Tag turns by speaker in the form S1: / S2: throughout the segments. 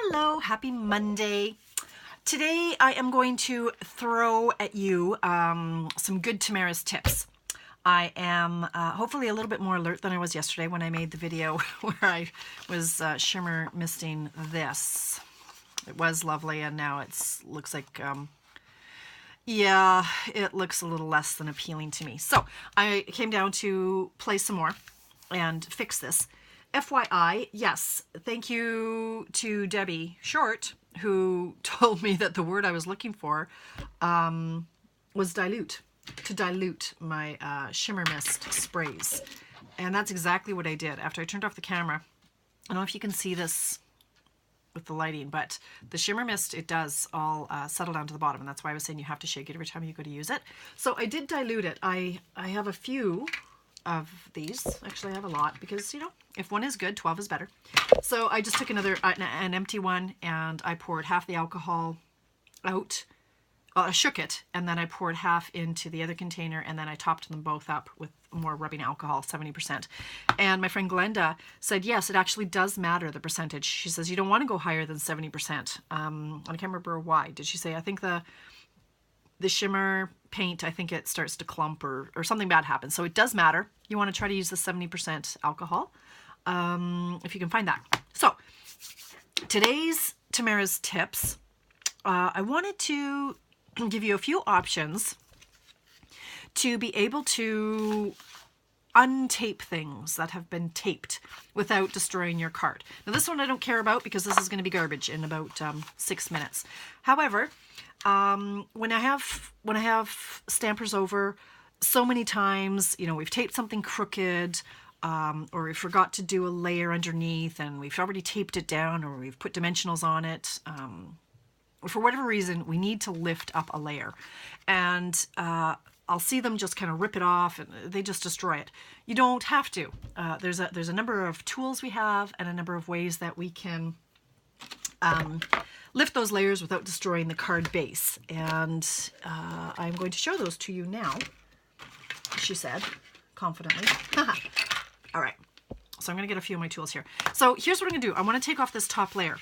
S1: Hello, happy Monday. Today I am going to throw at you some good Tamara's tips. I am hopefully a little bit more alert than I was yesterday when I made the video where I was shimmer misting this. It was lovely and now it looks like, yeah, it looks a little less than appealing to me. So I came down to play some more and fix this. FYI, yes, thank you to Debbie Short, who told me that the word I was looking for was dilute, to dilute my shimmer mist sprays. And that's exactly what I did after I turned off the camera. I don't know if you can see this with the lighting, but the shimmer mist, it does all settle down to the bottom, and that's why I was saying you have to shake it every time you go to use it. So I did dilute it. I have a few of these. Actually, I have a lot because, you know, if one is good, 12 is better. So I just took another, an empty one, and I poured half the alcohol out. I shook it, and then I poured half into the other container, and then I topped them both up with more rubbing alcohol, 70%. And my friend Glenda said, yes, it actually does matter, the percentage. She says, you don't want to go higher than 70%. I can't remember why. Did she say, I think the shimmer paint, I think it starts to clump or something bad happens. So it does matter. You want to try to use the 70% alcohol if you can find that. So today's Tamara's tips, I wanted to give you a few options to be able to untape things that have been taped without destroying your card. Now this one I don't care about because this is going to be garbage in about 6 minutes. However, when I have stampers over, so many times, you know, we've taped something crooked, or we forgot to do a layer underneath and we've already taped it down, or we've put dimensionals on it. For whatever reason, we need to lift up a layer, and I'll see them just kind of rip it off and they just destroy it. You don't have to. There's a number of tools we have and a number of ways that we can lift those layers without destroying the card base. And I'm going to show those to you now, she said, confidently. All right, so I'm going to get a few of my tools here. So here's what I'm going to do. I want to take off this top layer.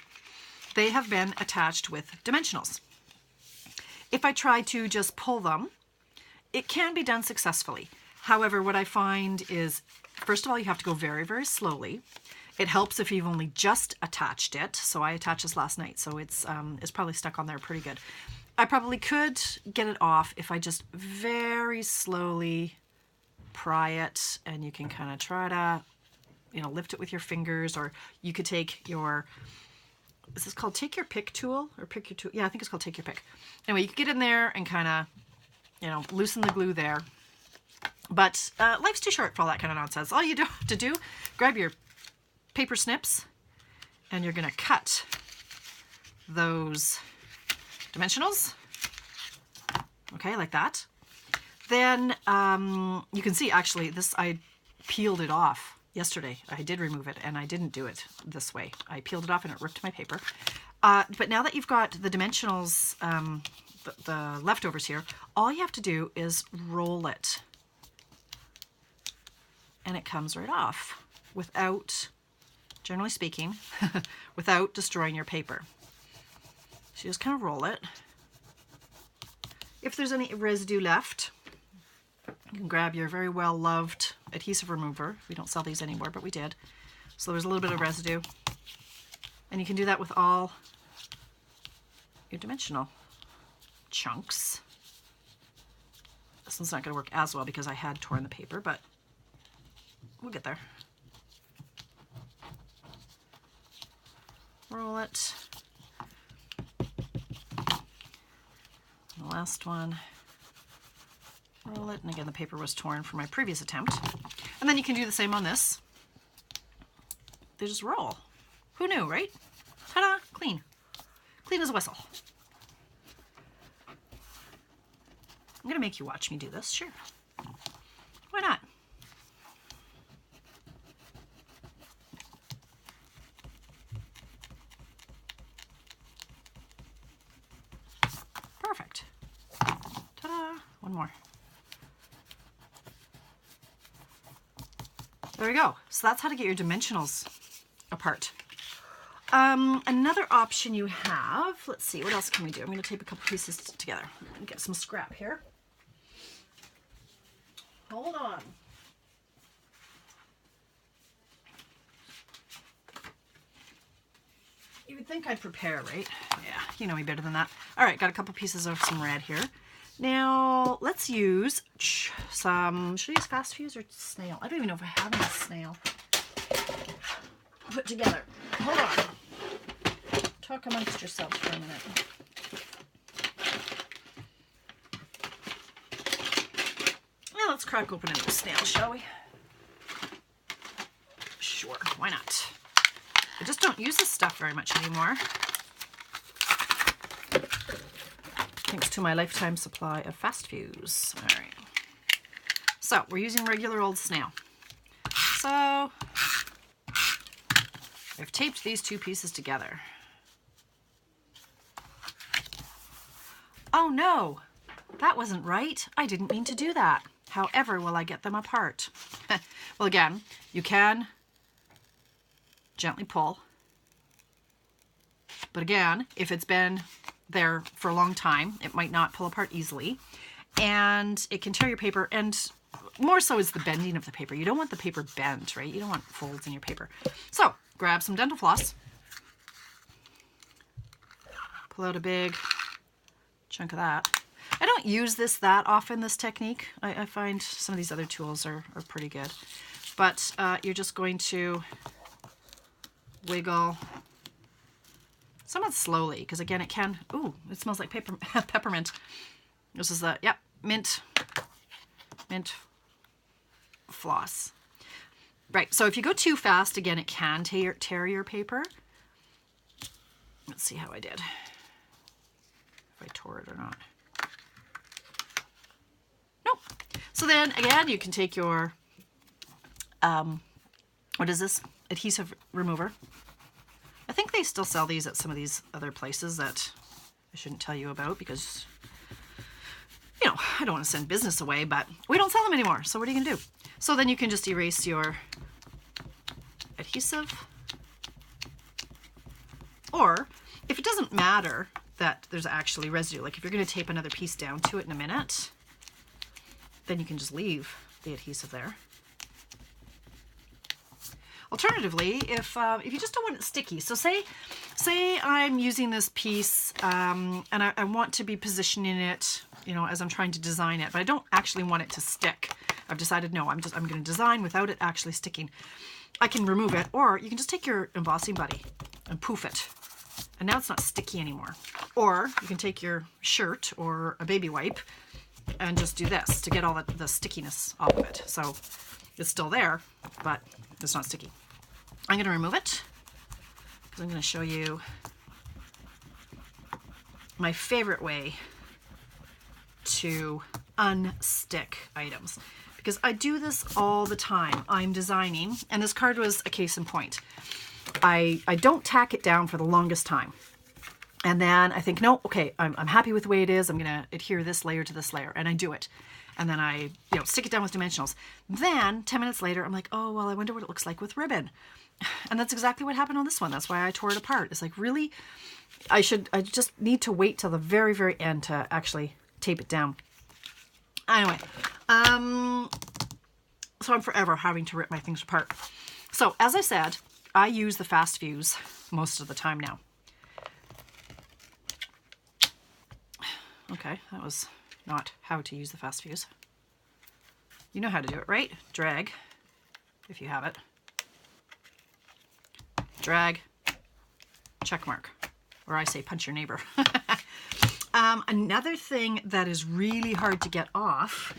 S1: They have been attached with dimensionals. If I try to just pull them, it can be done successfully. However, what I find is, first of all, you have to go very, very slowly. It helps if you've only just attached it. So I attached this last night, so it's probably stuck on there pretty good. I probably could get it off if I just very slowly pry it, and you can kind of try to, you know, lift it with your fingers, or you could take your, is this called take your pick tool or pick your tool? Yeah, I think it's called take your pick. Anyway, you can get in there and kind of, you know, loosen the glue there. But life's too short for all that kind of nonsense. All you do have to do, grab your paper snips, and you're going to cut those dimensionals. Okay, like that. Then you can see, actually, this, I peeled it off yesterday. I did remove it, and I didn't do it this way. I peeled it off and it ripped my paper. But now that you've got the dimensionals, the leftovers here, all you have to do is roll it. And it comes right off without, generally speaking, without destroying your paper. So you just kind of roll it. If there's any residue left, you can grab your very well-loved adhesive remover. We don't sell these anymore, but we did. So there's a little bit of residue. And you can do that with all your dimensional chunks. This one's not going to work as well because I had torn the paper, but we'll get there. Roll it. The last one. Roll it, and again the paper was torn from my previous attempt. And then you can do the same on this. They just roll. Who knew, right? Ta-da! Clean. Clean as a whistle. I'm gonna make you watch me do this, sure. Why not? Perfect. Ta-da! One more. There we go. So that's how to get your dimensionals apart. Another option you have, let's see, what else can we do? I'm going to tape a couple pieces together. Get some scrap here. Hold on. You would think I'd prepare, right? Yeah, you know me better than that. All right, got a couple pieces of some red here. Now, let's use some, should I use fast fuse or snail? I don't even know if I have any snail put together. Hold on. Talk amongst yourselves for a minute. Now, let's crack open another snail, shall we? Sure, why not? I just don't use this stuff very much anymore. Thanks to my lifetime supply of fast fuse. All right. So we're using regular old snail. So I've taped these two pieces together. Oh no, that wasn't right. I didn't mean to do that. However, will I get them apart? Well, again, you can gently pull. But again, if it's been there for a long time, it might not pull apart easily, and it can tear your paper, and more so is the bending of the paper. You don't want the paper bent, right? You don't want folds in your paper. So grab some dental floss, pull out a big chunk of that. I don't use this that often, this technique. I find some of these other tools are pretty good, but you're just going to wiggle somewhat slowly, because again, it can, ooh, it smells like peppermint. This is the, yep, mint floss. Right, so if you go too fast, again, it can tear your paper. Let's see how I did. If I tore it or not. Nope. So then, again, you can take your, what is this? Adhesive remover. I think they still sell these at some of these other places that I shouldn't tell you about because, you know, I don't want to send business away, but we don't sell them anymore. So what are you going to do? So then you can just erase your adhesive. Or if it doesn't matter that there's actually residue, like if you're going to tape another piece down to it in a minute, then you can just leave the adhesive there. Alternatively, if you just don't want it sticky, so say I'm using this piece and I want to be positioning it, you know, as I'm trying to design it, but I don't actually want it to stick. I've decided no, I'm going to design without it actually sticking. I can remove it, or you can just take your embossing buddy and poof it, and now it's not sticky anymore. Or you can take your shirt or a baby wipe and just do this to get all the stickiness off of it. So it's still there, but it's not sticky. I'm going to remove it because I'm going to show you my favorite way to unstick items, because I do this all the time. I'm designing, and this card was a case in point. I don't tack it down for the longest time. And then I think, no, okay, I'm happy with the way it is. I'm going to adhere this layer to this layer, and I do it. And then I, you know, stick it down with dimensionals. Then 10 minutes later, I'm like, oh, well, I wonder what it looks like with ribbon. And that's exactly what happened on this one. That's why I tore it apart. It's like, really, I just need to wait till the very, very end to actually tape it down. Anyway, so I'm forever having to rip my things apart. So as I said, I use the fast fuse most of the time now. Okay, that was not how to use the fast fuse. You know how to do it, right? Drag, if you have it. Drag, check mark, or I say punch your neighbor. Another thing that is really hard to get off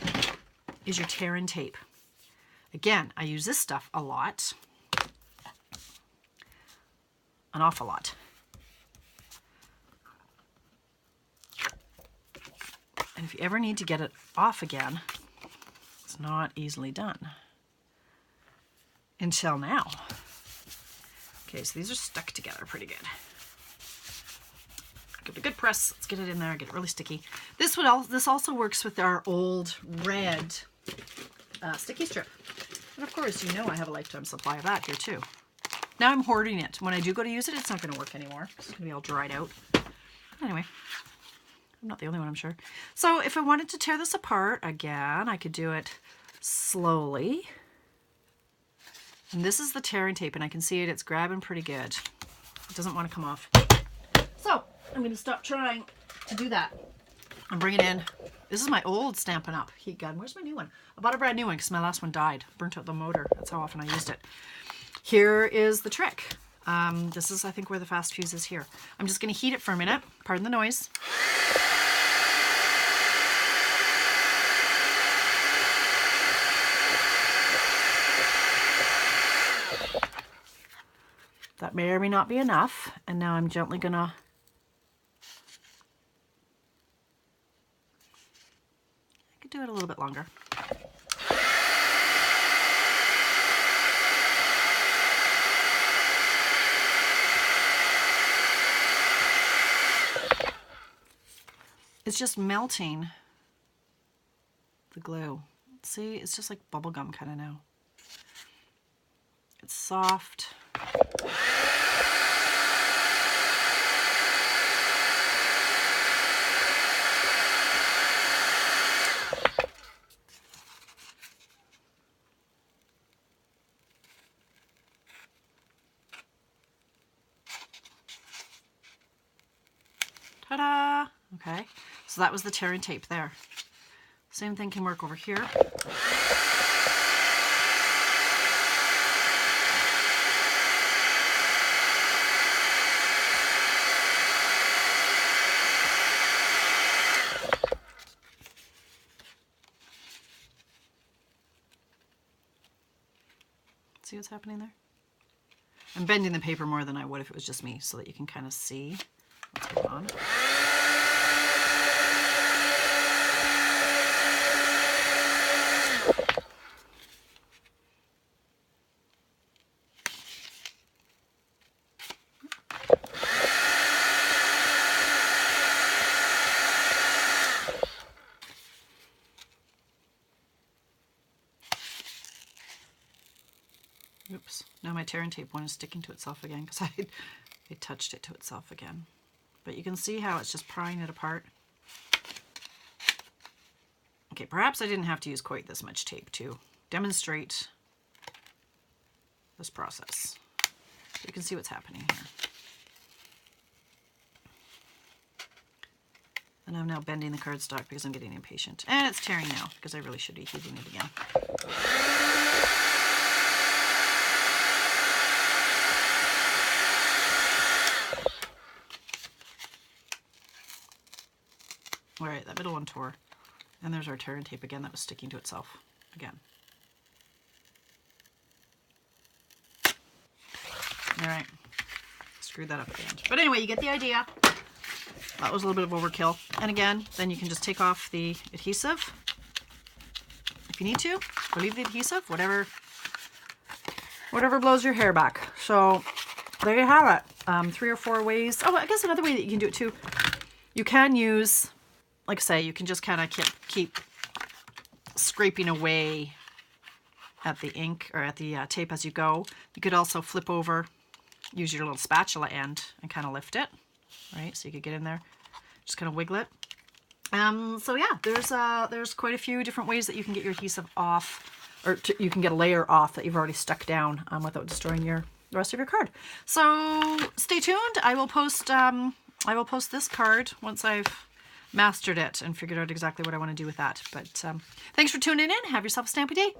S1: is your tear and tape. Again, I use this stuff a lot, an awful lot. And if you ever need to get it off again, it's not easily done. Until now. Okay, so these are stuck together pretty good. Give it a good press. Let's get it in there, get it really sticky. This also works with our old red sticky strip. And of course, you know I have a lifetime supply of that here too. Now I'm hoarding it. When I do go to use it, it's not going to work anymore. It's going to be all dried out. Anyway, I'm not the only one, I'm sure. So if I wanted to tear this apart, again, I could do it slowly. And this is the tearing tape, and I can see it. It's grabbing pretty good. It doesn't want to come off. So I'm going to stop trying to do that. I'm bringing in, this is my old Stampin' Up! Heat gun. Where's my new one? I bought a brand new one because my last one died. Burnt out the motor. That's how often I used it. Here is the trick. This is, I think, where the fast fuse is here. I'm just going to heat it for a minute. Pardon the noise. That may or may not be enough. And now I'm gently going to do it a little bit longer. It's just melting the glue. See, it's just like bubble gum kind of now. It's soft. Ta-da! Okay, so that was the tearing tape there. Same thing can work over here. See what's happening there? I'm bending the paper more than I would if it was just me, so that you can kind of see what's going on. Oops, now my tearing tape one is sticking to itself again because I touched it to itself again. But you can see how it's just prying it apart. Okay, perhaps I didn't have to use quite this much tape to demonstrate this process. So you can see what's happening here. And I'm now bending the cardstock because I'm getting impatient. And it's tearing now because I really should be heating it again. All right, that middle one tore. And there's our tearing tape again that was sticking to itself again. All right, screwed that up at the end. But anyway, you get the idea. That was a little bit of overkill. And again, then you can just take off the adhesive if you need to, or leave the adhesive, whatever blows your hair back. So there you have it. 3 or 4 ways. Oh, I guess another way that you can do it too, you can use, like I say, you can just kind of keep scraping away at the ink or at the tape as you go. You could also flip over, use your little spatula end and kind of lift it, right? So you could get in there, just kind of wiggle it. So yeah, there's quite a few different ways that you can get your adhesive off, or you can get a layer off that you've already stuck down without destroying the rest of your card. So stay tuned. I will post this card once I've mastered it and figured out exactly what I want to do with that. But thanks for tuning in. Have yourself a stampy day.